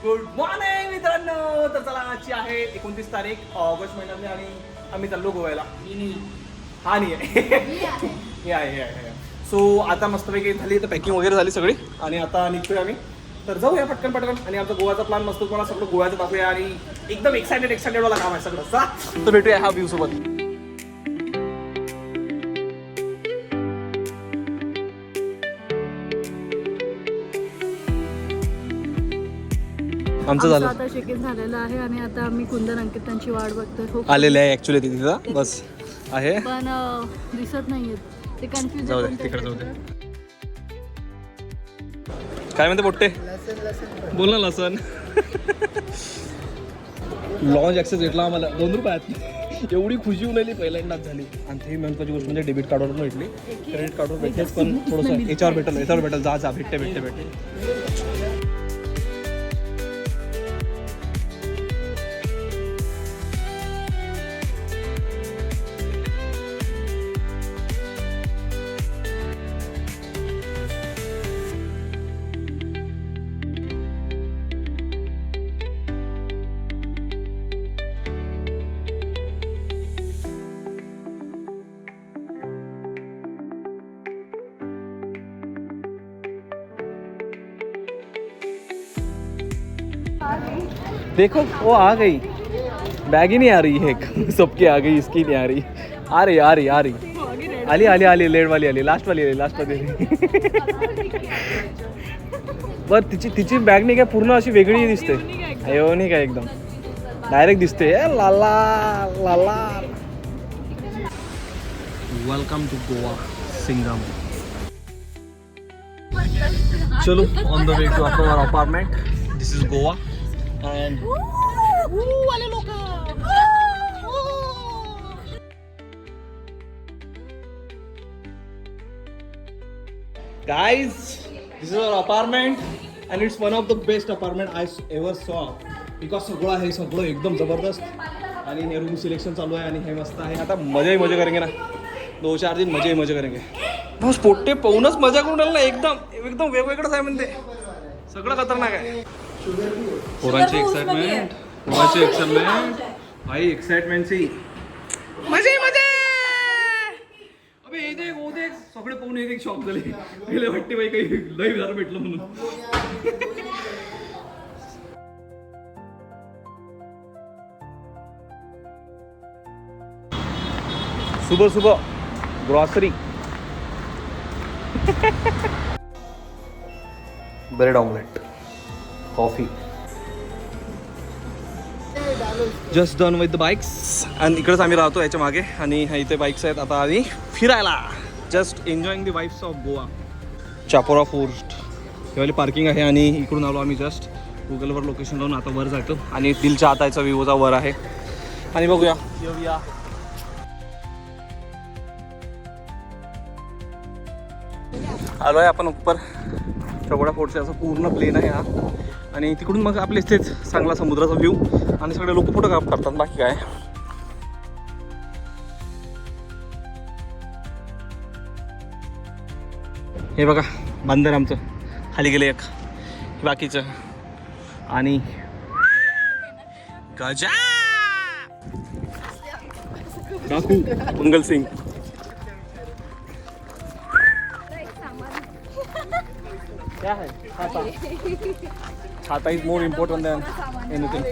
Good morning मित्रांनो. तर चला आजची आहे 29 तारीख ऑगस्ट महिन्यातली आणि आम्ही चाललो गोव्याला. हा नाही आहे हे आहे. सो आता मस्तपैकी झाली तर पॅकिंग वगैरे झाली सगळी आणि आता निघतोय आम्ही. तर जाऊया पटकन आणि आमचा गोव्याचा प्लॅन मस्त तुम्हाला सगळं गोव्याचं दाखवूया आणि एकदम एक्साइटेड वाला काम आहे सगळं. चा तर भेटूया ह्या व्ह्यू सोबत. आमचं झालं आता चेक-इन झालेलं आहे आणि आता आम्ही कुंदन अंकितांची वाट बघतोय. आलेले आहे ऍक्च्युली तिथं बस आहे पण दिसत नाहीयेत ते कन्फ्युज. जाऊ दे तिकडे जाऊ दे. काय म्हणते पोट्टे बोल ना लसन. लॉन्च ॲक्सेस भेटला आम्हाला 2 रुपयात. एवढी खुशी उलायली पहिल्यांदाच झाली. आणि ती महत्वाची गोष्ट म्हणजे डेबिट कार्डवर भेटली. क्रेडिट कार्डवर भेटतेच पण थोडंसं याच्यावर भेटेल जा भेटते. देखो वो आ गई. बैग ही नहीं आ रही है सबकी आ गई इसकी नहीं आ रही. आ रही आली लेड वाली आली लास्ट वाली बर तिची बॅग नाही काय पूर्ण अशी वेगळी दिसते. अयो नाही काय एकदम डायरेक्ट दिसते. Lala welcome to Goa Singham. चलो on the way to our apartment. This is Goa and guys, this is our apartment and it's one of the best apartment I ever saw because सगळं एकदम जबरदस्त आणि हे रूम सिलेक्शन चालू आहे आणि हे मस्त आहे. आता मजा करेंगे ना 2-4 दिन मजा करेंगे. बस पोट्टे पाहूनच मजा करून राहिला. एकदम वेगवेगळंच आहे म्हणते सगळं खतरनाक आहे. पोरांची एक्साइटमेंट भाई एक्साइटमेंटची मजा. अबे हे देख सगळे पाहून एक शॉक झाले. पहिले वाटते बाई काही लय घर भेटलं म्हणून. सुबह grocery bread omelette coffee. Just done with the bikes आणि इकडेच आम्ही राहतो याच्या मागे आणि इथे बाईक्स आहेत. आता आम्ही फिरायला just enjoying the vibes of Goa. Chapora fort he parking आहे आणि इकडून आलो आम्ही जस्ट गुगलवर लोकेशन लावून आता वर जातो आणि दिलच्या आताचा व्ह्यूचा वर आहे आणि बघूया येऊया. आलो आहे आपण उपर चौगडा फोर्टचे. असं पूर्ण प्लेन आहे हा आणि तिकडून मग आपल्या इथेच चांगला समुद्राचा व्ह्यू आणि सगळे लोक फोटो करतात. बाकी काय हे बघा बंदर आमचं खाली गेले एक बाकीचं आणि गजा काकू मंगल सिंग. क्या है छाता is more important than anything.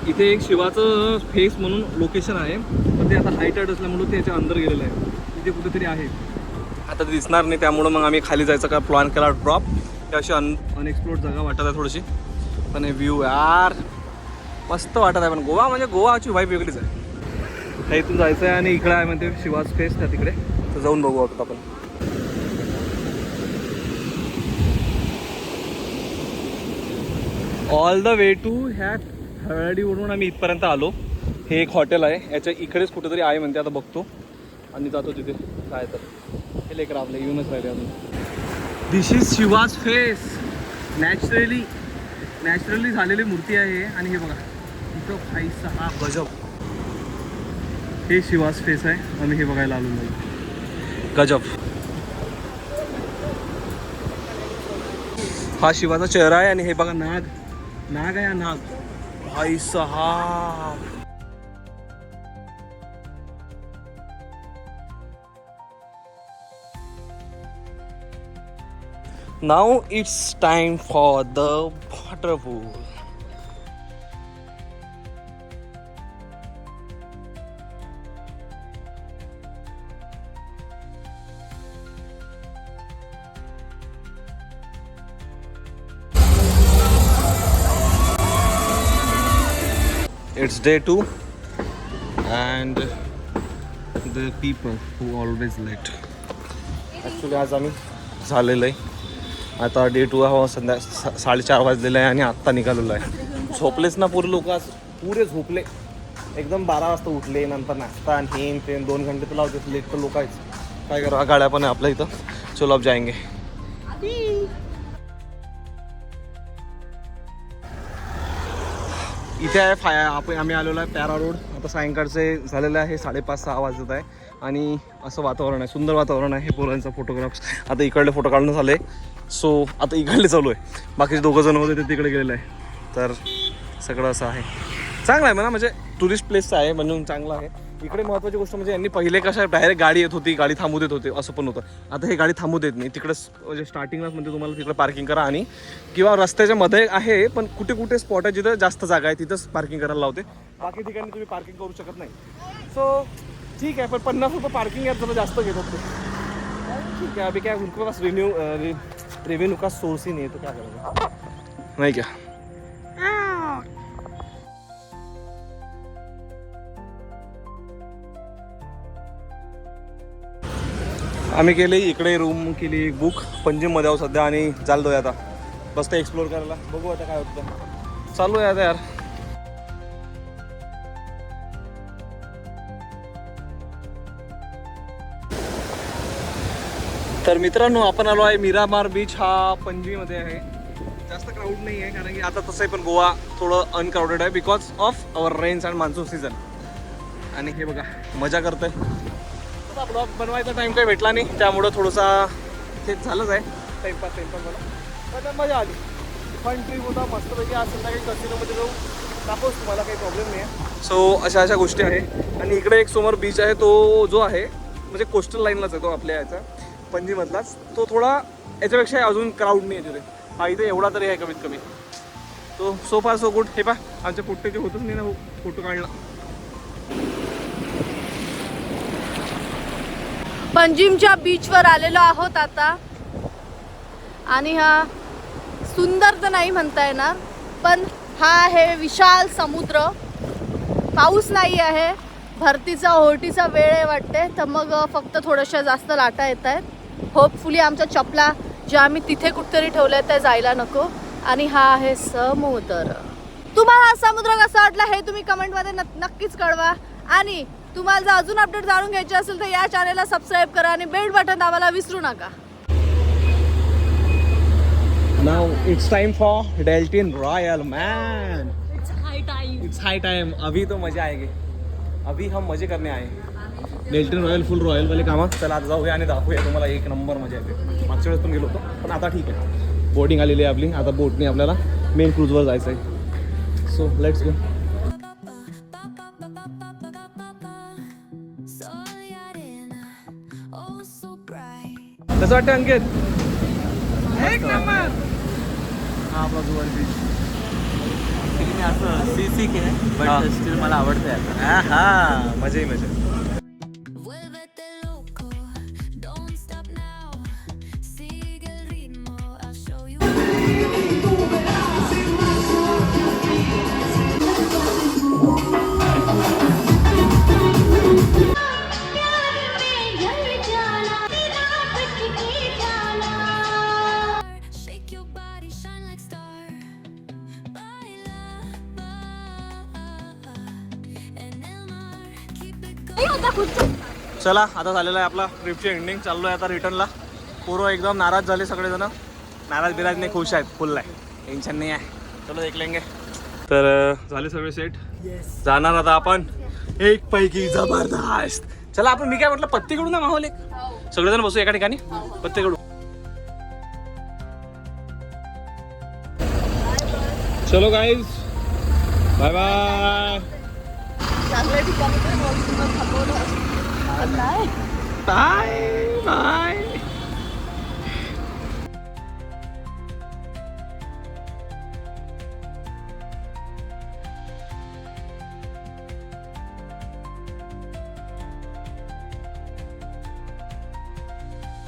इथे एक शिवाचं फेस म्हणून लोकेशन आहे पण ते आता हायटाईड असल्यामुळे त्याच्या अंदर गेलेलं आहे. तिथे कुठेतरी आहे आता ते दिसणार नाही त्यामुळं मग आम्ही खाली जायचं का प्लॅन केला ड्रॉप. ही अशी अनएक्सप्लोर्ड जागा वाटत आहे थोडीशी पण हे व्ह्यू यार मस्त वाटत आहे. पण गोवा म्हणजे गोवाची वाईब वेगळीच आहे. इथून जायचं आहे आणि इकडे आहे म्हणते शिवाज फेस त्या तिकडे तर जाऊन बघू आपण. ऑल द वे टू ह्या हळदीवरून आम्ही इथपर्यंत आलो. हे एक हॉटेल आहे याच्या इकडेच कुठेतरी आहे म्हणते. आता बघतो आणि जातो तिथे काय तर हे लेकर आपले येऊनच राहिले अजून. दिस इज शिवाज फेस. नॅचरली झालेली मूर्ती आहे आणि हे बघा इथं 6 गजब हे शिवास फेस आहे, आम्ही हे बघायला आलो नाही. गजब. हा शिवाचा चेहरा आहे आणि हे बघा नाग. नाग आहे हा नाग. भाई साहब. Now it's time for the water pool. It's day 2 and the people who always late. Actually आज आम्ही झालेलं आहे. आता डे 2 हा संध्या 4:30 वाजलेला आहे आणि आत्ता निघालेलो आहे. झोपलेच ना पुरे लोक, आज पुरे झोपले एकदम. 12 वाजता उठले, नंतर नाश्ता आणि हे ट्रेन 2 घंटे तर लावते. लेट तर लोक आहेच, काय करा. गाड्या पण आहे आपल्या इथं. चलो अब जाएंगे. इथे आहे आम्ही आलेलो आहे पॅरा रोड. आता सायंकाळचे झालेलं आहे 5:30-6 वाजत आहे आणि असं वातावरण आहे, सुंदर वातावरण आहे. पोरांचा फोटोग्राफ्स. आता इकडले फोटो काढणं झाले. सो आता इकडले चालू आहे. बाकीचे 2 जण होते ते तिकडे गेलेले आहे. तर सगळं असं आहे. चांगलं आहे म्हणा, म्हणजे टुरिस्ट प्लेस आहे म्हणून चांगलं आहे. इकडे महत्त्वाची गोष्ट म्हणजे यांनी पहिले कशा डायरेक्ट गाडी येत होती, गाडी थांबू देत होते, असं पण होतं. आता हे गाडी थांबू देत नाही. तिकडंच म्हणजे स्टार्टिंगलाच म्हणजे तुम्हाला तिकडे पार्किंग करा आणि किंवा रस्त्याच्या मध्ये आहे पण कुठे कुठे स्पॉट आहे जिथं जास्त जागा आहे तिथंच पार्किंग करायला लावते. बाकी ठिकाणी तुम्ही पार्किंग करू शकत नाही. सो ठीक आहे, पण 50 रुपये पार्किंग यात जरा जास्त घेतात ते. ठीक आहे. अभी क्या उनके पास रेवेन्यू का सोर्स ही नहीं है तो क्या करेगा, नहीं क्या. आम्ही केली इकडे रूम केली बुक. पंजिममध्ये आहोत सध्या आणि चालतोय आता बसतं एक्सप्लोर करायला. बघू आता काय होतं. चालू आहे आता यार. तर मित्रांनो आपण आलो आहे मिरामार बीच. हा पणजीमध्ये आहे. जास्त क्राऊड नाही आहे कारण की आता तसंही पण गोवा थोडं अनक्राऊडेड आहे because of our rains and monsoon season. आणि हे बघा मजा करतोय. आता ब्लॉग बनवायचा टाईम काही भेटला नाही त्यामुळं थोडंसा तेच झालंच आहे. टाईमपास मला पण मजा आली. फन ट्रिप होता मस्तपैकी. आज संध्याकाळी कसिनोमध्ये जाऊ दाखवूच तुम्हाला, काही प्रॉब्लेम नाही आहे. सो अशा गोष्टी आहे. आणि इकडे एक समोर बीच आहे तो जो आहे म्हणजे कोस्टल लाईनलाच आहे तो आपल्या याचा पणजीमधलाच. तो थोडा याच्यापेक्षा अजून क्राऊड नाही आहे तिथे. हा इथे एवढा तरी आहे कमीत कमी. तो सो फार सो गुड. हे पा आमच्या पुट्टेचे होतच नाही ना फोटो काढला. पंजिमच्या बीचवर आलेलो आहोत आता. आणि हा सुंदर तर नाही म्हणता येणार पण हा आहे विशाल समुद्र. पाऊस नाही आहे, भरतीचा ओहोटीचा वेळ आहे वाटते, तर मग फक्त थोड्याशा जास्त लाटा येत आहेत. होपफुली आमच्या चपला ज्या आम्ही तिथे कुठेतरी ठेवल्या त्या जायला नको. आणि हा आहे समुद्र. तुम्हाला हा समुद्र कसा वाटला हे तुम्ही कमेंटमध्ये नक्कीच कळवा. आणि तुम्हाला जर अजून अपडेट जाणून घ्यायचे असेल तर या चॅनलला सबस्क्राईब करा आणि बेल बटन दाबायला विसरू नका. Now it's time for Deltin Royal man. It's high time. It's high time. अभी तो मजा आएगी. अभी हम मजे करने आए. डेल्टन रॉयल फुल रॉयल वाले कामात. चला आता जाऊया आणि दाखवूया तुम्हाला. एक नंबर मजा येते. मागच्या वेळेस पण गेलो होतो पण आता ठीक आहे. बोटिंग आलेली आहे आपली. आता बोटने आपल्याला मेन क्रूजवर जायचं आहे. So let's go. कसं वाटतं अंकित? एक नंबर. हा आपला जुवारी बीच. मी असं सी के बट स्टील मला आवडतंय आता. हा मजा ही मजा. चला आता झालेला आहे आपला ट्रिपची एंडिंग. चाललो आहे आता रिटर्नला. पोरं एकदम नाराज झाले सगळेजण. नाराज बिराज नाही, खुश आहेत, फुल आहे, टेन्शन नाही आहे. चलो देख लेंगे. तर झाले सगळे सेट. जाणार आता आपण एक पैकी जबरदस्त. चला आपण, मी काय म्हटलं, पत्ते कडू ना माहोल एक, सगळेजण बसू एका ठिकाणी, पत्ते कडू. चलो गाईज, बाय बाय. चांगल्या ठिकाणी पण वॉशरूमवर थांबवलं. नाही बाय बाय.